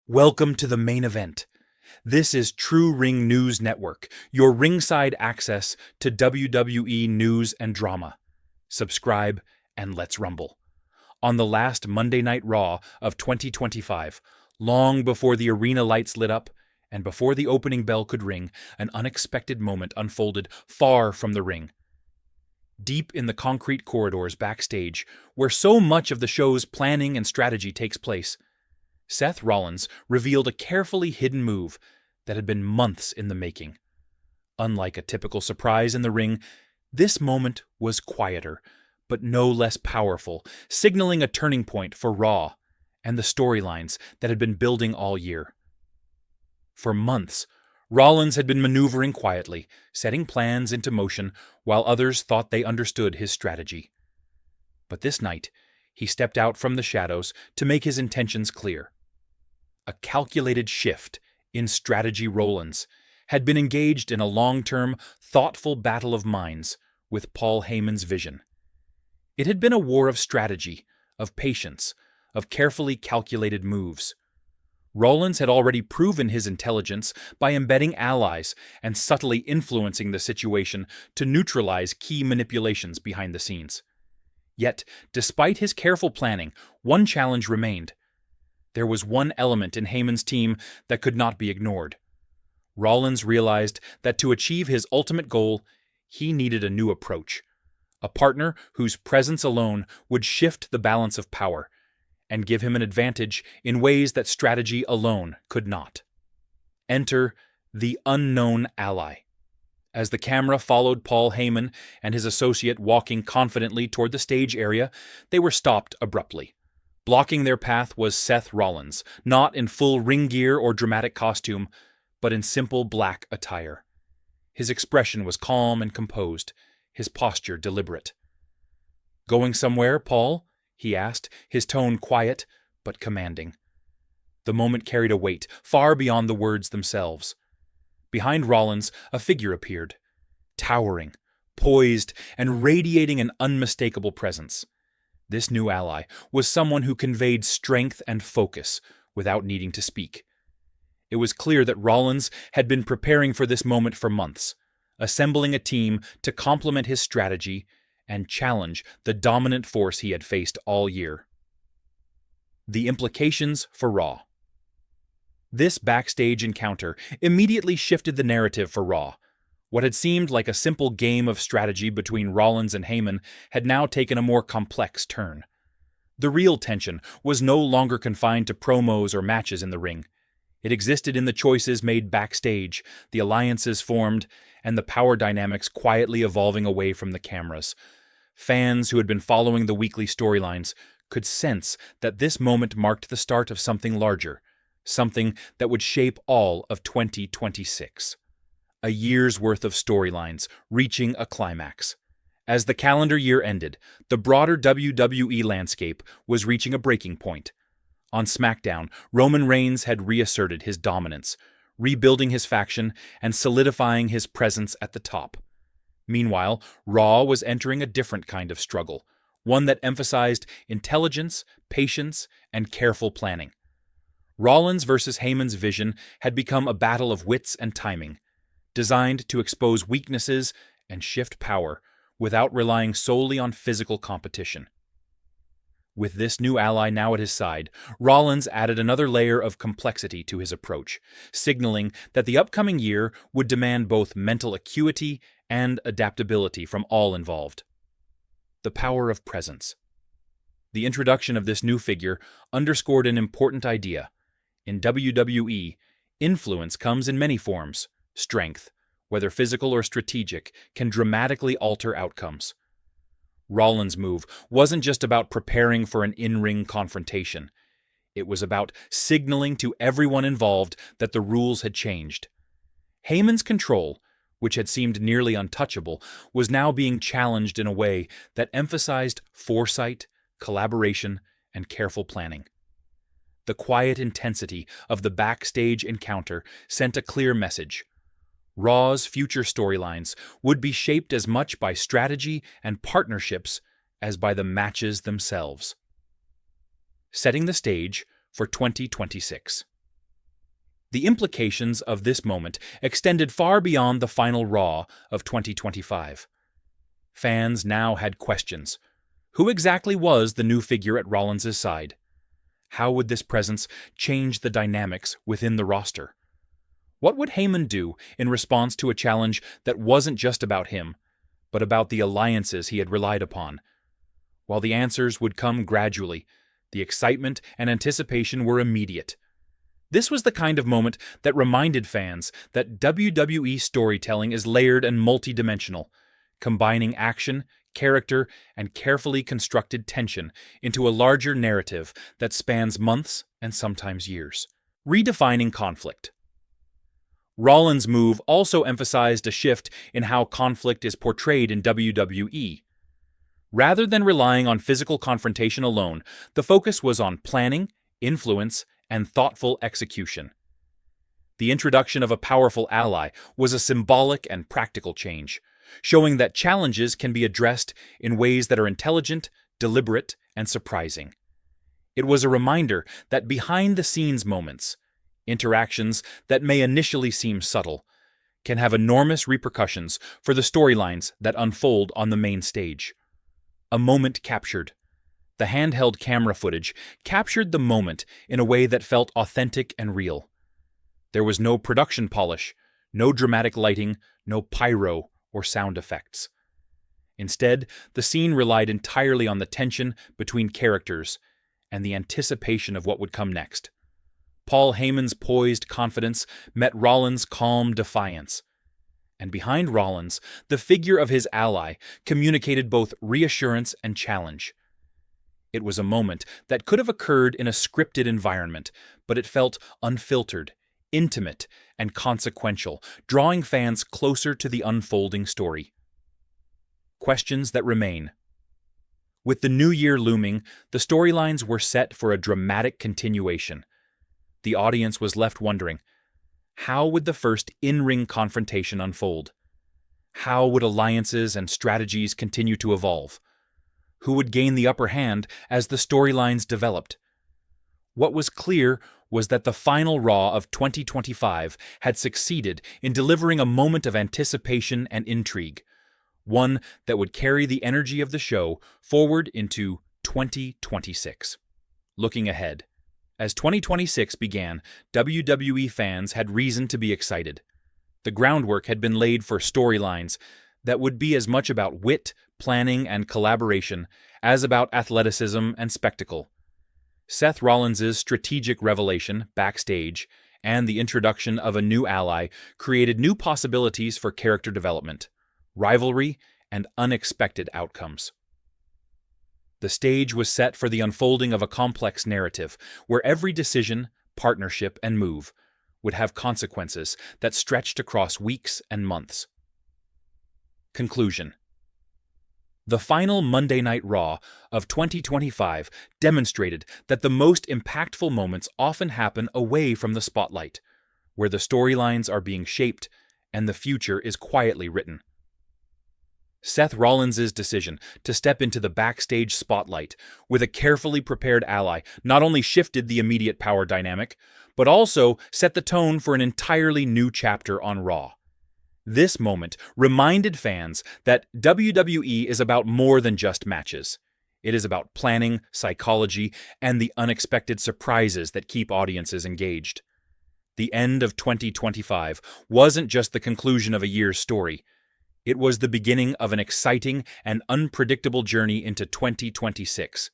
Welcome to the main event. This is True Ring News Network, your ringside access to WWE news and drama. Subscribe and let's rumble. On the last Monday Night Raw of 2025, long before the arena lights lit up and before the opening bell could ring, an unexpected moment unfolded far from the ring. Deep in the concrete corridors backstage, where so much of the show's planning and strategy takes place, Seth Rollins revealed a carefully hidden move that had been months in the making. Unlike a typical surprise in the ring, this moment was quieter, but no less powerful, signaling a turning point for Raw and the storylines that had been building all year. For months, Rollins had been maneuvering quietly, setting plans into motion while others thought they understood his strategy. But this night, he stepped out from the shadows to make his intentions clear. A calculated shift in strategy. Rollins had been engaged in a long-term, thoughtful battle of minds with Paul Heyman's vision. It had been a war of strategy, of patience, of carefully calculated moves. Rollins had already proven his intelligence by embedding allies and subtly influencing the situation to neutralize key manipulations behind the scenes. Yet, despite his careful planning, one challenge remained. There was one element in Heyman's team that could not be ignored. Rollins realized that to achieve his ultimate goal, he needed a new approach, a partner whose presence alone would shift the balance of power and give him an advantage in ways that strategy alone could not. Enter the unknown ally. As the camera followed Paul Heyman and his associate walking confidently toward the stage area, they were stopped abruptly. Blocking their path was Seth Rollins, not in full ring gear or dramatic costume, but in simple black attire. His expression was calm and composed, his posture deliberate. "Going somewhere, Paul?" he asked, his tone quiet but commanding. The moment carried a weight far beyond the words themselves. Behind Rollins, a figure appeared, towering, poised, and radiating an unmistakable presence. This new ally was someone who conveyed strength and focus without needing to speak. It was clear that Rollins had been preparing for this moment for months, assembling a team to complement his strategy and challenge the dominant force he had faced all year. The implications for Raw. This backstage encounter immediately shifted the narrative for Raw. What had seemed like a simple game of strategy between Rollins and Heyman had now taken a more complex turn. The real tension was no longer confined to promos or matches in the ring. It existed in the choices made backstage, the alliances formed, and the power dynamics quietly evolving away from the cameras. Fans who had been following the weekly storylines could sense that this moment marked the start of something larger, something that would shape all of 2026. A year's worth of storylines reaching a climax. As the calendar year ended, the broader WWE landscape was reaching a breaking point. On SmackDown, Roman Reigns had reasserted his dominance, rebuilding his faction and solidifying his presence at the top. Meanwhile, Raw was entering a different kind of struggle, one that emphasized intelligence, patience, and careful planning. Rollins versus Heyman's vision had become a battle of wits and timing, designed to expose weaknesses and shift power without relying solely on physical competition. With this new ally now at his side, Rollins added another layer of complexity to his approach, signaling that the upcoming year would demand both mental acuity and adaptability from all involved. The power of presence. The introduction of this new figure underscored an important idea. In WWE, influence comes in many forms. Strength, whether physical or strategic, can dramatically alter outcomes. Rollins' move wasn't just about preparing for an in-ring confrontation. It was about signaling to everyone involved that the rules had changed. Heyman's control, which had seemed nearly untouchable, was now being challenged in a way that emphasized foresight, collaboration, and careful planning. The quiet intensity of the backstage encounter sent a clear message. Raw's future storylines would be shaped as much by strategy and partnerships as by the matches themselves. Setting the stage for 2026. The implications of this moment extended far beyond the final Raw of 2025. Fans now had questions. Who exactly was the new figure at Rollins' side? How would this presence change the dynamics within the roster? What would Heyman do in response to a challenge that wasn't just about him, but about the alliances he had relied upon? While the answers would come gradually, the excitement and anticipation were immediate. This was the kind of moment that reminded fans that WWE storytelling is layered and multidimensional, combining action, character, and carefully constructed tension into a larger narrative that spans months and sometimes years. Redefining conflict. Rollins' move also emphasized a shift in how conflict is portrayed in WWE. Rather than relying on physical confrontation alone, the focus was on planning, influence, and thoughtful execution. The introduction of a powerful ally was a symbolic and practical change, showing that challenges can be addressed in ways that are intelligent, deliberate, and surprising. It was a reminder that behind-the-scenes moments, interactions that may initially seem subtle, can have enormous repercussions for the storylines that unfold on the main stage. A moment captured. The handheld camera footage captured the moment in a way that felt authentic and real. There was no production polish, no dramatic lighting, no pyro or sound effects. Instead, the scene relied entirely on the tension between characters and the anticipation of what would come next. Paul Heyman's poised confidence met Rollins' calm defiance. And behind Rollins, the figure of his ally communicated both reassurance and challenge. It was a moment that could have occurred in a scripted environment, but it felt unfiltered, intimate, and consequential, drawing fans closer to the unfolding story. Questions that remain. With the new year looming, the storylines were set for a dramatic continuation. The audience was left wondering, how would the first in-ring confrontation unfold? How would alliances and strategies continue to evolve? Who would gain the upper hand as the storylines developed? What was clear was that the final Raw of 2025 had succeeded in delivering a moment of anticipation and intrigue, one that would carry the energy of the show forward into 2026. Looking ahead. As 2026 began, WWE fans had reason to be excited. The groundwork had been laid for storylines that would be as much about wit, planning, and collaboration as about athleticism and spectacle. Seth Rollins' strategic revelation, Backstage, and the introduction of a new ally created new possibilities for character development, rivalry, and unexpected outcomes. The stage was set for the unfolding of a complex narrative, where every decision, partnership, and move would have consequences that stretched across weeks and months. Conclusion. The final Monday Night Raw of 2025 demonstrated that the most impactful moments often happen away from the spotlight, where the storylines are being shaped and the future is quietly written. Seth Rollins' decision to step into the backstage spotlight with a carefully prepared ally not only shifted the immediate power dynamic, but also set the tone for an entirely new chapter on Raw. This moment reminded fans that WWE is about more than just matches. It is about planning, psychology, and the unexpected surprises that keep audiences engaged. The end of 2025 wasn't just the conclusion of a year's story. It was the beginning of an exciting and unpredictable journey into 2026,